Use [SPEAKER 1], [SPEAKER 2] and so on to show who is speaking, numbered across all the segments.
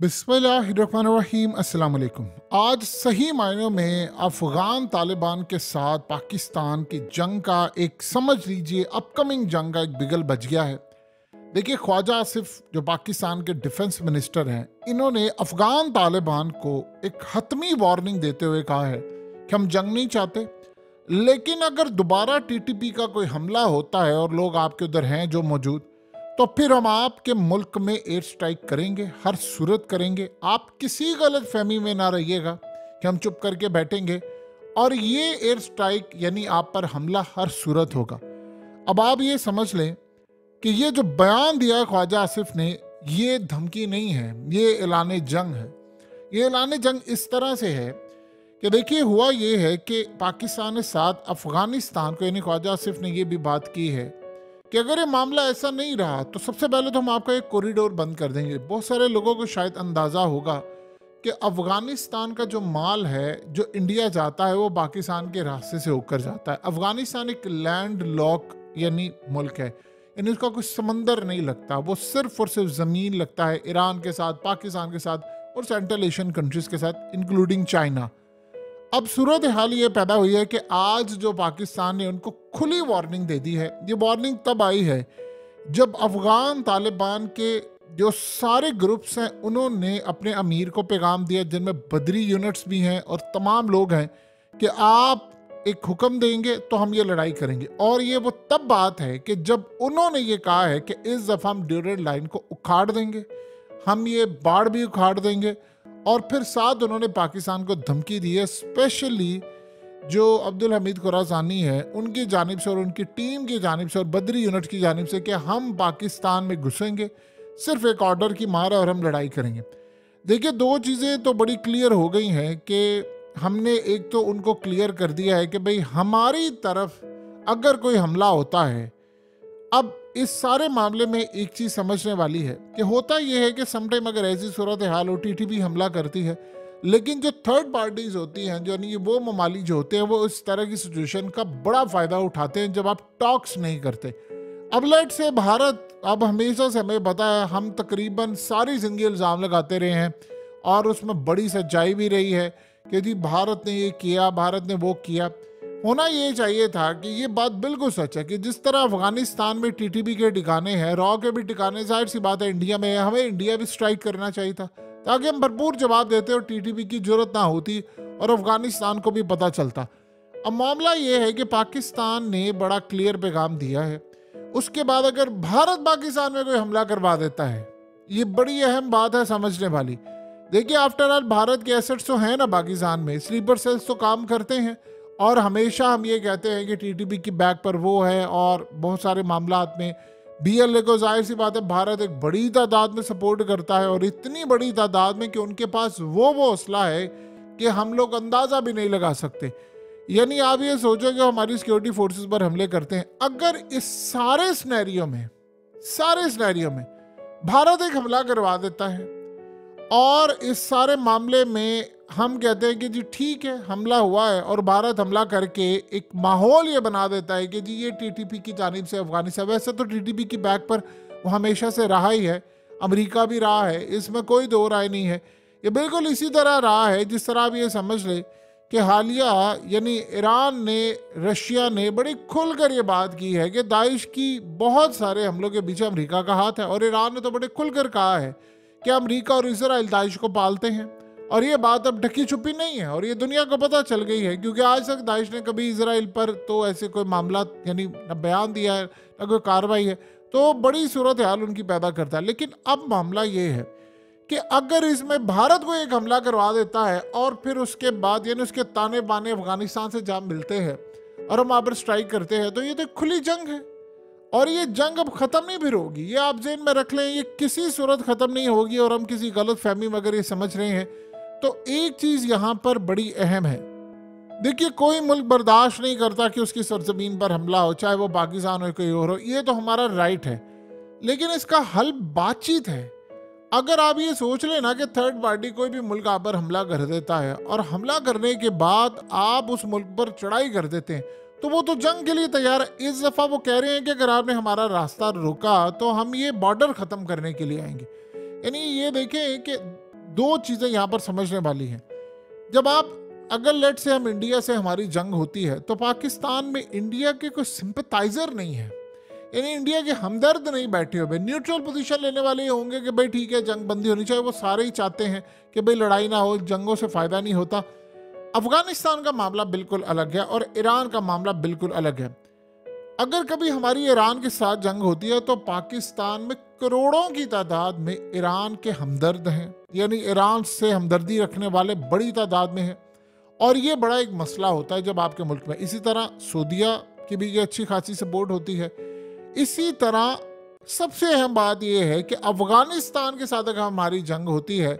[SPEAKER 1] बिस्मिल्लाहिर्रहमानिर्रहीम अस्सलाम वालेकुम। आज सही मायनों में अफ़गान तालिबान के साथ पाकिस्तान की जंग का एक समझ लीजिए अपकमिंग जंग का एक बिगल बज गया है। देखिए, ख्वाजा आसिफ जो पाकिस्तान के डिफेंस मिनिस्टर हैं, इन्होंने अफ़गान तालिबान को एक हतमी वार्निंग देते हुए कहा है कि हम जंग नहीं चाहते, लेकिन अगर दोबारा टीटीपी का कोई हमला होता है और लोग आपके उधर हैं जो मौजूद, तो फिर हम आपके मुल्क में एयर स्ट्राइक करेंगे, हर सूरत करेंगे। आप किसी गलत फहमी में ना रहिएगा कि हम चुप करके बैठेंगे, और ये एयर स्ट्राइक यानी आप पर हमला हर सूरत होगा। अब आप ये समझ लें कि ये जो बयान दिया ख्वाजा आसिफ ने, ये धमकी नहीं है, ये ऐलान जंग है। ये ऐलान जंग इस तरह से है कि देखिए, हुआ ये है कि पाकिस्तान के साथ अफगानिस्तान को, यानी ख्वाजा आसिफ ने ये भी बात की है कि अगर ये मामला ऐसा नहीं रहा तो सबसे पहले तो हम आपका एक कॉरिडोर बंद कर देंगे। बहुत सारे लोगों को शायद अंदाज़ा होगा कि अफगानिस्तान का जो माल है जो इंडिया जाता है वो पाकिस्तान के रास्ते से होकर जाता है। अफगानिस्तान एक लैंड लॉक यानी मुल्क है, यानी उसका कोई समंदर नहीं लगता, वो सिर्फ और सिर्फ ज़मीन लगता है ईरान के साथ, पाकिस्तान के साथ और सेंट्रल एशियन कंट्रीज़ के साथ, इंक्लूडिंग चाइना। अब सूरत हाल ये पैदा हुई है कि आज जो पाकिस्तान ने उनको खुली वार्निंग दे दी है। ये वार्निंग तब आई है जब अफगान तालिबान के जो सारे ग्रुप्स हैं उन्होंने अपने अमीर को पैगाम दिया, जिनमें बदरी यूनिट्स भी हैं और तमाम लोग हैं, कि आप एक हुक्म देंगे तो हम ये लड़ाई करेंगे। और ये वो तब बात है कि जब उन्होंने ये कहा है कि इस दफ़ा हम ड्यूरेड लाइन को उखाड़ देंगे, हम ये बाढ़ भी उखाड़ देंगे। और फिर साथ उन्होंने पाकिस्तान को धमकी दी है, स्पेशली जो अब्दुल हमीद खुरासानी है उनकी जानिब से और उनकी टीम की जानिब से और बदरी यूनिट की जानिब से, कि हम पाकिस्तान में घुसेंगे सिर्फ एक ऑर्डर की मार और हम लड़ाई करेंगे। देखिए, दो चीज़ें तो बड़ी क्लियर हो गई हैं कि हमने एक तो उनको क्लियर कर दिया है कि भाई हमारी तरफ अगर कोई हमला होता है, अब इस सारे मामले में एक चीज़ समझने वाली है कि होता यह है कि समटाइम अगर ऐसी सूरत हाल हो, टीटीपी हमला करती है, लेकिन जो थर्ड पार्टीज होती हैं, जो यानी वो ममालिक जो होते हैं, वो इस तरह की सिचुएशन का बड़ा फ़ायदा उठाते हैं जब आप टॉक्स नहीं करते। अब लेट से भारत, अब हमेशा से हमें पता है, हम तकरीबन सारी ज़िंदगी इल्ज़ाम लगाते रहे हैं और उसमें बड़ी सच्चाई भी रही है कि जी भारत ने ये किया, भारत ने वो किया। होना ये चाहिए था कि ये बात बिल्कुल सच है कि जिस तरह अफगानिस्तान में टीटीपी के ठिकाने हैं, रॉ के भी ठिकाने, जाहिर सी बात है इंडिया में है, हमें इंडिया भी स्ट्राइक करना चाहिए था ताकि हम भरपूर जवाब देते और टीटीपी की जरूरत ना होती और अफगानिस्तान को भी पता चलता। अब मामला ये है कि पाकिस्तान ने बड़ा क्लियर पैगाम दिया है। उसके बाद अगर भारत पाकिस्तान में कोई हमला करवा देता है, ये बड़ी अहम बात है समझने वाली। देखिए, आफ्टर ऑल भारत के एसेट्स तो हैं ना पाकिस्तान में, स्लीपर सेल्स तो काम करते हैं, और हमेशा हम ये कहते हैं कि टीटीपी की बैक पर वो है, और बहुत सारे मामलात में बीएलए को जाहिर सी बात है भारत एक बड़ी तादाद में सपोर्ट करता है, और इतनी बड़ी तादाद में कि उनके पास वो हौसला है कि हम लोग अंदाज़ा भी नहीं लगा सकते। यानी आप ये सोचो कि हमारी सिक्योरिटी फोर्सेस पर हमले करते हैं। अगर इस सारे सिनेरियो में भारत एक हमला करवा देता है और इस सारे मामले में हम कहते हैं कि जी ठीक है, हमला हुआ है, और भारत हमला करके एक माहौल ये बना देता है कि जी ये टीटीपी की जानिब से अफगानिस्तान, वैसे तो टीटीपी की बैक पर वो हमेशा से रहा ही है, अमेरिका भी रहा है, इसमें कोई दो राय नहीं है। ये बिल्कुल इसी तरह रहा है जिस तरह आप ये समझ लें कि हालिया यानी ईरान ने, रशिया ने बड़ी खुलकर ये बात की है कि दाइश की बहुत सारे हमलों के पीछे अमेरिका का हाथ है, और ईरान ने तो बड़े खुलकर कहा है कि अमेरिका और इसराइल दाइश को पालते हैं। और ये बात अब ढकी छुपी नहीं है और ये दुनिया को पता चल गई है, क्योंकि आज तक दाइश ने कभी इसराइल पर तो ऐसे कोई मामला यानी न बयान दिया है न कोई कार्रवाई है, तो बड़ी सूरत हाल उनकी पैदा करता है। लेकिन अब मामला ये है कि अगर इसमें भारत को एक हमला करवा देता है और फिर उसके बाद यानी उसके ताने बाने अफगानिस्तान से जहाँ मिलते हैं और हम वहाँ पर स्ट्राइक करते हैं, तो ये तो खुली जंग है, और ये जंग अब ख़त्म नहीं फिर होगी। ये आप जेन में रख लें, ये किसी सूरत ख़त्म नहीं होगी। और हम किसी गलत फहमी में अगर ये समझ रहे हैं, तो एक चीज़ यहाँ पर बड़ी अहम है। देखिए, कोई मुल्क बर्दाश्त नहीं करता कि उसकी सरजमीन पर हमला हो, चाहे वो पाकिस्तान हो कोई और हो, ये तो हमारा राइट है। लेकिन इसका हल बातचीत है। अगर आप ये सोच लें ना कि थर्ड पार्टी कोई भी मुल्क आप पर हमला कर देता है और हमला करने के बाद आप उस मुल्क पर चढ़ाई कर देते हैं, तो वो तो जंग के लिए तैयार है। इस दफ़ा वो कह रहे हैं कि अगर आपने हमारा रास्ता रोका तो हम ये बॉर्डर ख़त्म करने के लिए आएंगे। यानी ये देखें कि दो चीज़ें यहाँ पर समझने वाली हैं। जब आप अगर लेट से हम इंडिया से हमारी जंग होती है तो पाकिस्तान में इंडिया के कोई सिंपथाइजर नहीं है, यानी इंडिया के हमदर्द नहीं बैठे हुए, न्यूट्रल पोजीशन लेने वाले ये होंगे कि भाई ठीक है जंग बंदी होनी चाहिए। वो सारे ही चाहते हैं कि भाई लड़ाई ना हो, जंगों से फ़ायदा नहीं होता। अफगानिस्तान का मामला बिल्कुल अलग है और ईरान का मामला बिल्कुल अलग है। अगर कभी हमारी ईरान के साथ जंग होती है तो पाकिस्तान में करोड़ों की तादाद में ईरान के हमदर्द हैं, यानी ईरान से हमदर्दी रखने वाले बड़ी तादाद में हैं, और ये बड़ा एक मसला होता है जब आपके मुल्क में। इसी तरह सऊदीया की भी ये अच्छी खासी सपोर्ट होती है। इसी तरह सबसे अहम बात यह है कि अफगानिस्तान के साथ अगर हमारी जंग होती है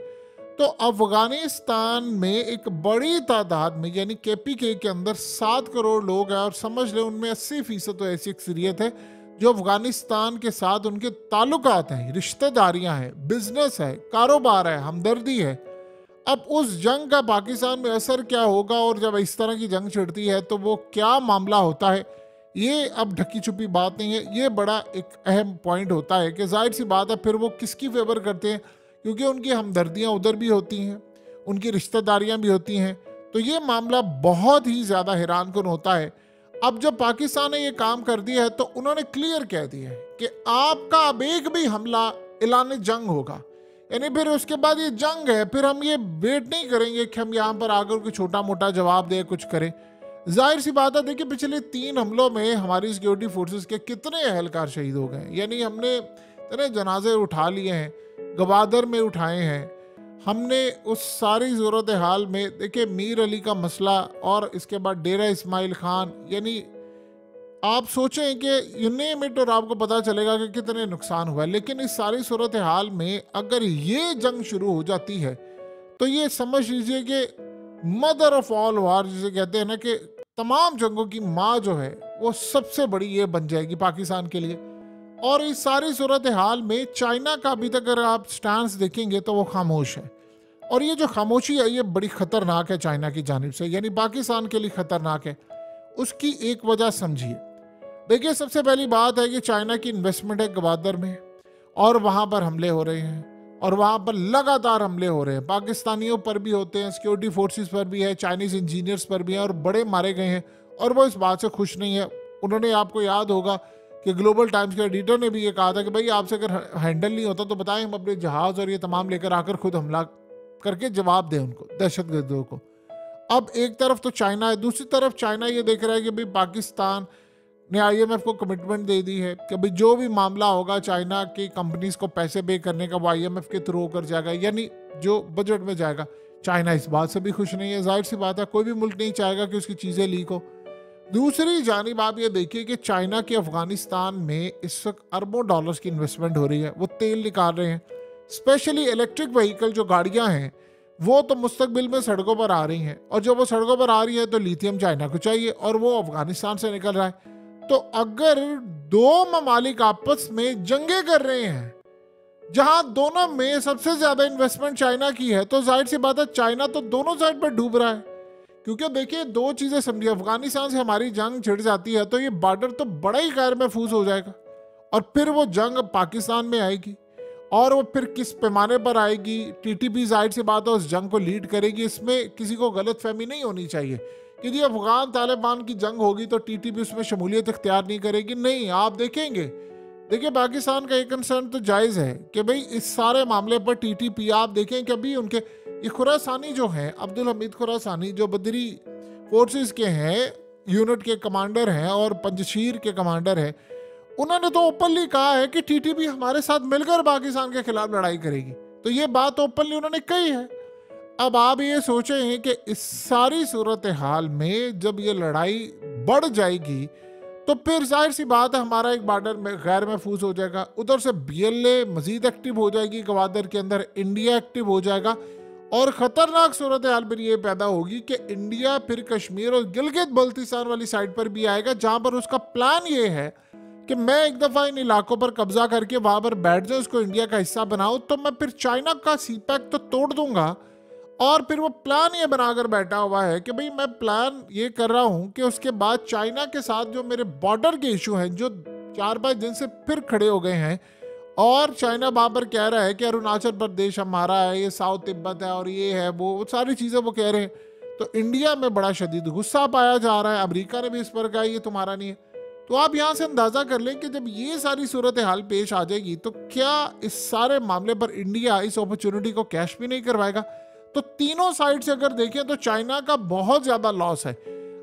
[SPEAKER 1] तो अफगानिस्तान में एक बड़ी तादाद में, यानी केपीके के अंदर 7 करोड़ लोग हैं, और समझ लें उनमें 80% तो ऐसी अक्सरियत है जो अफगानिस्तान के साथ उनके ताल्लुकात हैं, रिश्तेदारियां हैं, बिजनेस है, कारोबार है, हमदर्दी है। अब उस जंग का पाकिस्तान में असर क्या होगा, और जब इस तरह की जंग छिड़ती है तो वो क्या मामला होता है, ये अब ढकी छुपी बात नहीं है। ये बड़ा एक अहम पॉइंट होता है कि जाहिर सी बात है फिर वो किसकी फेवर करते हैं, क्योंकि उनकी हमदर्दियाँ उधर भी होती हैं, उनकी रिश्तेदारियाँ भी होती हैं। तो ये मामला बहुत ही ज़्यादा हैरानकुन होता है। अब जब पाकिस्तान ने ये काम कर दिया है तो उन्होंने क्लियर कह दिया है कि आपका अब एक भी हमला ऐलान जंग होगा, यानी फिर उसके बाद ये जंग है, फिर हम ये वेट नहीं करेंगे कि हम यहाँ पर आकर कोई छोटा मोटा जवाब दे कुछ करें। जाहिर सी बात है, देखिए पिछले 3 हमलों में हमारी सिक्योरिटी फोर्सेस के कितने अहलकार शहीद हो गए, यानी हमने इतने जनाजे उठा लिए हैं, गवादर में उठाए हैं हमने। उस सारी सूरत हाल में देखिए मीर अली का मसला और इसके बाद डेरा इस्माइल खान, यानी आप सोचें कि यूने मिनट और आपको पता चलेगा कि कितने नुकसान हुआ है। लेकिन इस सारी सूरत हाल में अगर ये जंग शुरू हो जाती है तो ये समझ लीजिए कि मदर ऑफ ऑल वार जिसे कहते हैं ना, कि तमाम जंगों की माँ जो है वो सबसे बड़ी ये बन जाएगी पाकिस्तान के लिए। और इस सारी सूरत हाल में चाइना का अभी तक अगर आप स्टैंस देखेंगे तो वो खामोश है, और ये जो खामोशी है ये बड़ी ख़तरनाक है चाइना की जानिब से, यानी पाकिस्तान के लिए ख़तरनाक है। उसकी एक वजह समझिए। देखिए सबसे पहली बात है कि चाइना की इन्वेस्टमेंट है गवादर में, और वहाँ पर हमले हो रहे हैं, और वहाँ पर लगातार हमले हो रहे हैं, पाकिस्तानियों पर भी होते हैं, सिक्योरिटी फोर्सेस पर भी है, चाइनीज़ इंजीनियर्स पर भी हैं, और बड़े मारे गए हैं, और वो इस बात से खुश नहीं है। उन्होंने, आपको याद होगा कि ग्लोबल टाइम्स के एडिटर ने भी ये कहा था कि भाई आपसे अगर हैंडल नहीं होता तो बताएं, हम अपने जहाज़ और ये तमाम लेकर आकर खुद हमला करके जवाब दें उनको, दहशतगर्दों को। अब एक तरफ तो चाइना है, दूसरी तरफ चाइना ये देख रहा है कि भाई पाकिस्तान ने IMF को कमिटमेंट दे दी है कि भाई जो भी मामला होगा चाइना की कंपनीज को पैसे पे करने का वो IMF के थ्रू कर जाएगा, यानी जो बजट में जाएगा। चाइना इस बात से भी खुश नहीं है, जाहिर सी बात है, कोई भी मुल्क नहीं चाहेगा कि उसकी चीज़ें लीक हो। दूसरी जानिब आप ये देखिए कि चाइना के अफगानिस्तान में इस वक्त अरबों डॉलर्स की इन्वेस्टमेंट हो रही है, वो तेल निकाल रहे हैं, स्पेशली इलेक्ट्रिक व्हीकल जो गाड़ियां हैं वो तो मुस्तकबिल में सड़कों पर आ रही हैं, और जब वो सड़कों पर आ रही है तो लिथियम चाइना को चाहिए, और वो अफगानिस्तान से निकल रहा है। तो अगर दो ममालिक आपस में जंगे कर रहे हैं जहां दोनों में सबसे ज्यादा इन्वेस्टमेंट चाइना की है, तो जाहिर सी बात है चाइना तो दोनों साइड पर डूब रहा है। क्योंकि देखिए दो चीजें समझिए, अफगानिस्तान से हमारी जंग छिड़ जाती है तो ये बॉर्डर तो बड़ा ही गैर महफूज हो जाएगा, और फिर वो जंग पाकिस्तान में आएगी, और वो फिर किस पैमाने पर आएगी। TTP जाहिर सी बात है उस जंग को लीड करेगी, इसमें किसी को गलतफहमी नहीं होनी चाहिए कि जी अफगान तालिबान की जंग होगी तो TTP उसमें शमूलियत इख्तियार नहीं करेगी। नहीं, आप देखेंगे, देखिए पाकिस्तान का एक कंसर्न तो जायज़ है कि भाई इस सारे मामले पर TTP, आप देखें कि अभी उनके ये खुरासानी जो हैं, अब्दुल हमीद खुरासानी जो बदरी फोर्सेस के हैं, यूनिट के कमांडर हैं और पंजशीर के कमांडर हैं, उन्होंने तो ओपनली कहा है कि TTP हमारे साथ मिलकर पाकिस्तान के खिलाफ लड़ाई करेगी। तो ये बात ओपनली उन्होंने कही है। अब आप ये सोचे हैं कि इस सारी सूरत हाल में जब ये लड़ाई बढ़ जाएगी तो फिर जाहिर सी बात है हमारा एक बॉर्डर में गैर महफूज हो जाएगा, उधर से BLA मजीद एक्टिव हो जाएगी गवादर के अंदर, इंडिया एक्टिव हो जाएगा, और ख़तरनाक सूरत हाल फिर ये पैदा होगी कि इंडिया फिर कश्मीर और गिलगित बल्तिस्तान वाली साइड पर भी आएगा, जहाँ पर उसका प्लान ये है कि मैं एक दफ़ा इन इलाकों पर कब्जा करके वहाँ पर बैठ जाऊँ, उसको इंडिया का हिस्सा बनाऊँ, तो मैं फिर चाइना का CPEC तो तोड़ दूंगा। और फिर वो प्लान ये बनाकर बैठा हुआ है कि भाई मैं प्लान ये कर रहा हूँ कि उसके बाद चाइना के साथ जो मेरे बॉर्डर के इशू हैं, जो 4-5 दिन से फिर खड़े हो गए हैं, और चाइना वहां पर कह रहा है कि अरुणाचल प्रदेश हमारा है, ये साउथ तिब्बत है और ये है वो सारी चीज़ें वो कह रहे हैं। तो इंडिया में बड़ा शदीद गुस्सा पाया जा रहा है, अमेरिका ने भी इस पर कहा ये तुम्हारा नहीं है। तो आप यहाँ से अंदाज़ा कर लें कि जब ये सारी सूरत हाल पेश आ जाएगी तो क्या इस सारे मामले पर इंडिया इस अपॉर्चुनिटी को कैश भी नहीं करवाएगा। तो तीनों साइड से अगर देखें तो चाइना का बहुत ज़्यादा लॉस है।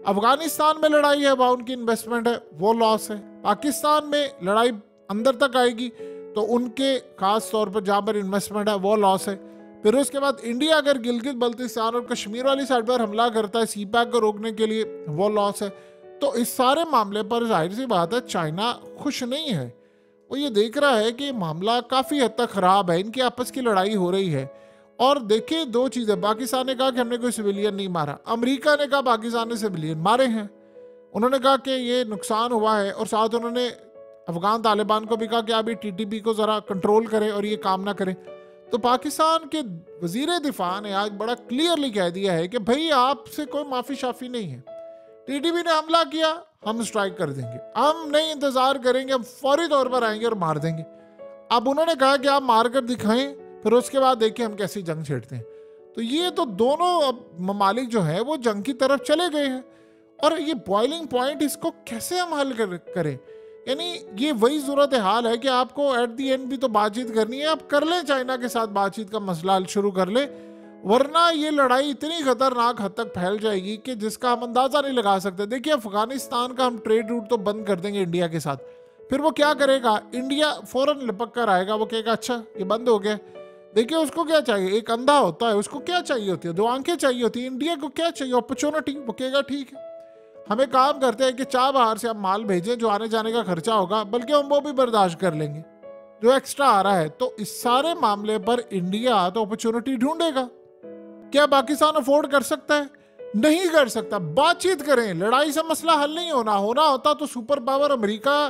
[SPEAKER 1] अफगानिस्तान में लड़ाई है, वहाँ उनकी इन्वेस्टमेंट है, वो लॉस है। पाकिस्तान में लड़ाई अंदर तक आएगी तो उनके खास तौर पर जहाँ पर इन्वेस्टमेंट है वो लॉस है। फिर उसके बाद इंडिया अगर गिलगित बल्तिस्तान और कश्मीर वाली साइड पर हमला करता है सी पैक को रोकने के लिए, वो लॉस है। तो इस सारे मामले पर जाहिर सी बात है चाइना खुश नहीं है। वो ये देख रहा है कि मामला काफ़ी हद तक ख़राब है, इनकी आपस की लड़ाई हो रही है। और देखिए दो चीज़ें, पाकिस्तान ने कहा कि हमने कोई सिविलियन नहीं मारा, अमेरिका ने कहा पाकिस्तान ने सिविलियन मारे हैं। उन्होंने कहा कि ये नुकसान हुआ है और साथ उन्होंने अफगान तालिबान को भी कहा कि आप ये टीटीपी को ज़रा कंट्रोल करें और ये काम ना करें। तो पाकिस्तान के वजीर दिफा ने आज बड़ा क्लियरली कह दिया है कि भाई आपसे कोई माफ़ी शाफी नहीं है, टीटीपी ने हमला किया हम स्ट्राइक कर देंगे, हम नहीं इंतज़ार करेंगे, हम फौरी तौर पर आएंगे और मार देंगे। अब उन्होंने कहा कि आप मार कर दिखाएं, फिर उसके बाद देखिए हम कैसी जंग छेड़ते हैं। तो ये तो दोनों अब ममालिक जो है वो जंग की तरफ चले गए हैं। और ये बॉइलिंग पॉइंट, इसको कैसे हम हल करें। यानी ये वही सूरत हाल है कि आपको एट दी एंड भी तो बातचीत करनी है, आप कर लें चाइना के साथ बातचीत का मसला हल शुरू कर लें, वरना ये लड़ाई इतनी खतरनाक हद तक फैल जाएगी कि जिसका हम अंदाज़ा नहीं लगा सकते। देखिए अफगानिस्तान का हम ट्रेड रूट तो बंद कर देंगे इंडिया के साथ, फिर वो क्या करेगा, इंडिया फौरन लिपक कर आएगा, वो कहेगा अच्छा ये बंद हो गया। देखिए उसको क्या चाहिए, एक अंधा होता है उसको क्या चाहिए होती है, दो आंखें चाहिए होती है। इंडिया को क्या चाहिए, अपॉर्चुनिटी। वो कहेगा ठीक है हमें काम करते हैं कि चाह बाहर से आप माल भेजें, जो आने जाने का खर्चा होगा बल्कि हम वो भी बर्दाश्त कर लेंगे जो एक्स्ट्रा आ रहा है। तो इस सारे मामले पर इंडिया तो अपॉर्चुनिटी ढूंढेगा। क्या पाकिस्तान अफोर्ड कर सकता है? नहीं कर सकता। बातचीत करें, लड़ाई से मसला हल नहीं होना होता तो सुपर पावर अमेरिका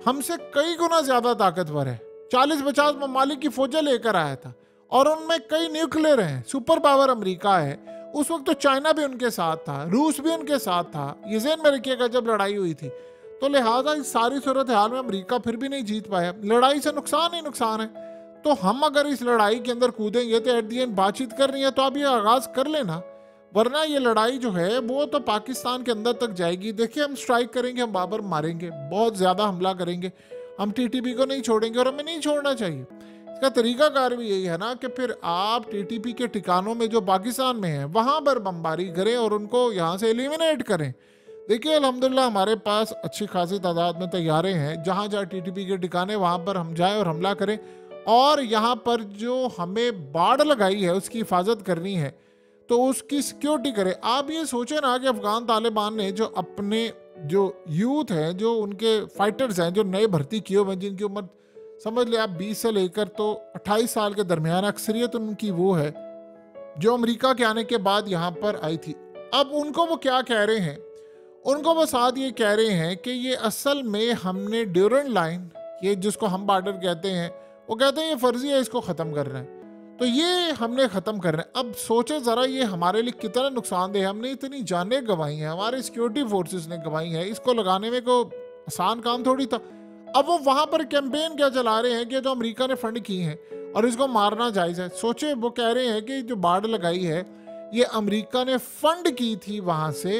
[SPEAKER 1] हमसे कई गुना ज्यादा ताकतवर है, 40-50 ममालिक की फौजें लेकर आया था और उनमें कई न्यूक्लियर हैं। सुपर पावर अमेरिका है। उस वक्त तो चाइना भी उनके साथ था, रूस भी उनके साथ था, ये ज़हन में रखिएगा जब लड़ाई हुई थी। तो लिहाजा इस सारी सूरत हाल में अमेरिका फिर भी नहीं जीत पाया। लड़ाई से नुकसान ही नुकसान है। तो हम अगर इस लड़ाई के अंदर कूदेंगे तो एट दी एंड बातचीत करनी है तो आप ये आगाज़ कर लेना, वरना ये लड़ाई जो है वो तो पाकिस्तान के अंदर तक जाएगी। देखिए हम स्ट्राइक करेंगे, हम बाबर मारेंगे, बहुत ज़्यादा हमला करेंगे, हम टीटीपी को नहीं छोड़ेंगे और हमें नहीं छोड़ना चाहिए। इसका तरीकाकार भी यही है ना कि फिर आप टीटीपी के ठिकानों में जो पाकिस्तान में है वहाँ पर बमबारी करें और उनको यहाँ से एलिमिनेट करें। देखिए अल्हम्दुलिल्लाह हमारे पास अच्छी खासी तादाद में तैयारे हैं, जहाँ जहाँ टीटीपी के ठिकाने वहाँ पर हम जाएँ और हमला करें। और यहाँ पर जो हमें बाड़ लगाई है उसकी हिफाजत करनी है तो उसकी सिक्योरिटी करें। आप ये सोचें ना कि अफगान तालिबान ने जो अपने जो यूथ हैं, जो उनके फाइटर्स हैं, जो नए भर्ती किए हुए हैं, जिनकी उम्र समझ ले आप 20 से लेकर तो 28 साल के दरमियान, अक्सरियत उनकी वो है जो अमेरिका के आने के बाद यहाँ पर आई थी। अब उनको वो क्या कह रहे हैं, उनको वो साथ ये कह रहे हैं कि ये असल में हमने ड्यूरेंट लाइन, ये जिसको हम बॉर्डर कहते हैं, वो कहते हैं ये फर्जी है, इसको ख़त्म करना है, तो ये हमने ख़त्म करना है। अब सोचे ज़रा ये हमारे लिए कितना नुकसानदेह है। हमने इतनी जानें गंवाई हैं, हमारे सिक्योरिटी फोर्सेस ने गंवाई हैं, इसको लगाने में कोई आसान काम थोड़ी था। अब वो वहाँ पर कैंपेन क्या चला रहे हैं कि जो अमेरिका ने फंड की हैं और इसको मारना जायज़ है। सोचे वो कह रहे हैं कि जो बाढ़ लगाई है ये अमेरिका ने फंड की थी वहाँ से।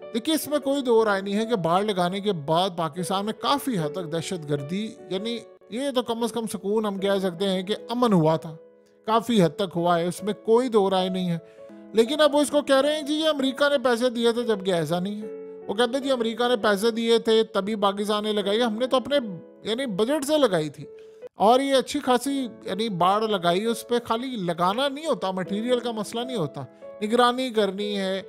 [SPEAKER 1] देखिए इसमें कोई दो राय नहीं है कि बाढ़ लगाने के बाद पाकिस्तान में काफ़ी हद तक दहशतगर्दी, यानी ये तो कम से कम सुकून हम कह सकते हैं कि अमन हुआ था, काफ़ी हद तक हुआ है, उसमें कोई दो राय नहीं है। लेकिन अब वो इसको कह रहे हैं जी ये अमेरिका ने पैसे दिए थे, जबकि ऐसा नहीं है। वो कहते जी अमेरिका ने पैसे दिए थे तभी पाकिस्तान ने लगाई, हमने तो अपने यानी बजट से लगाई थी। और ये अच्छी खासी यानी बाढ़ लगाई, उस पर खाली लगाना नहीं होता, मटेरियल का मसला नहीं होता, निगरानी करनी है,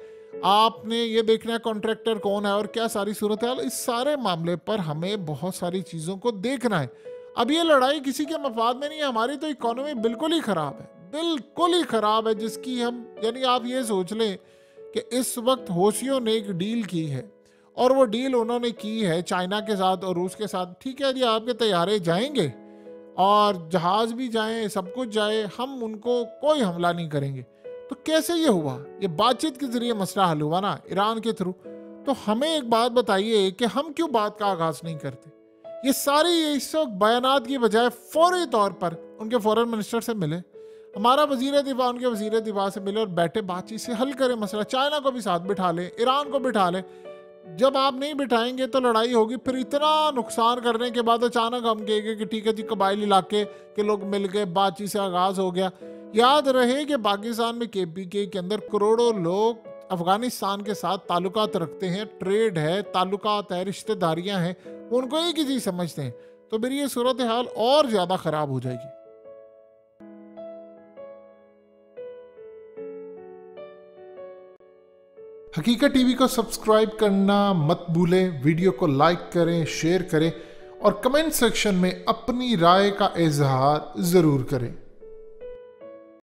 [SPEAKER 1] आपने ये देखना है कॉन्ट्रैक्टर कौन है और क्या सारी सूरत है। इस सारे मामले पर हमें बहुत सारी चीज़ों को देखना है। अब ये लड़ाई किसी के मफाद में नहीं है, हमारी तो इकोनॉमी बिल्कुल ही ख़राब है, बिल्कुल ही ख़राब है, जिसकी हम यानी आप ये सोच लें कि इस वक्त होशियों ने एक डील की है और वो डील उन्होंने की है चाइना के साथ और रूस के साथ। ठीक है जी आपके तैयारे जाएंगे और जहाज़ भी जाएं, सब कुछ जाए, हम उनको कोई हमला नहीं करेंगे। तो कैसे ये हुआ? ये बातचीत के ज़रिए मसला हल हुआ ना, ईरान के थ्रू। तो हमें एक बात बताइए कि हम क्यों बात का आगाज़ नहीं करते? ये सारी इस वक्त बयानात की बजाय फौरी तौर पर उनके फॉरेन मिनिस्टर से मिले, हमारा वजीर दिफा उनके वजीर दिफा से मिले और बैठे बातचीत से हल करें मसला। चाइना को भी साथ बिठा लें, ईरान को बिठा लें। जब आप नहीं बिठाएंगे तो लड़ाई होगी, फिर इतना नुकसान करने के बाद अचानक हम कहेंगे कि ठीक है जी, कबायली इलाके के लोग मिल गए, बातचीत से आगाज़ हो गया। याद रहे कि पाकिस्तान में KPK के अंदर करोड़ों लोग अफगानिस्तान के साथ ताल्लुकात रखते हैं, ट्रेड है, ताल्लुकात है, रिश्तेदारियां हैं, वो उनको एक ही चीज़ समझते हैं। तो मेरी ये सूरत हाल और ज़्यादा ख़राब हो जाएगी। हकीकत टीवी को सब्सक्राइब करना मत भूलें, वीडियो को लाइक करें, शेयर करें और कमेंट सेक्शन में अपनी राय का इजहार ज़रूर करें।